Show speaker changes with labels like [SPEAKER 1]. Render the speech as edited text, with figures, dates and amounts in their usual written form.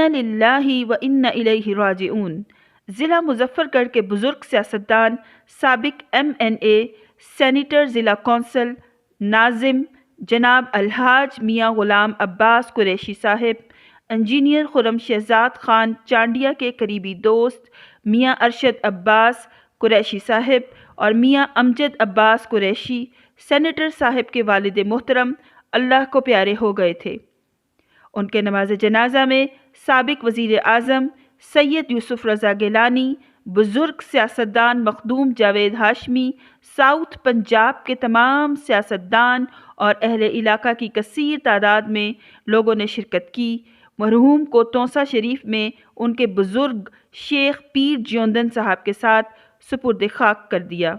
[SPEAKER 1] انا للہ و انا الیہ راجعون۔ ضلع مظفر گڑھ کے بزرگ سیاستدان، سابق MNA، سینیٹر، ضلع کونسل، ناظم جناب الحاج میاں غلام عباس قریشی صاحب، انجینئر خرم شہزاد خان چانڈیا کے قریبی دوست میاں ارشد عباس قریشی صاحب اور میاں امجد عباس قریشی سینیٹر صاحب کے والد محترم اللہ کو پیارے ہو گئے تھے۔ ان کے نماز جنازہ میں سابق وزیر اعظم سید یوسف رضا گیلانی، بزرگ سیاستدان مخدوم جاوید ہاشمی، ساؤتھ پنجاب کے تمام سیاستدان اور اہل علاقہ کی کثیر تعداد میں لوگوں نے شرکت کی۔ مرحوم کو توسہ شریف میں ان کے بزرگ شیخ پیر جیوندن صاحب کے ساتھ سپرد خاک کر دیا۔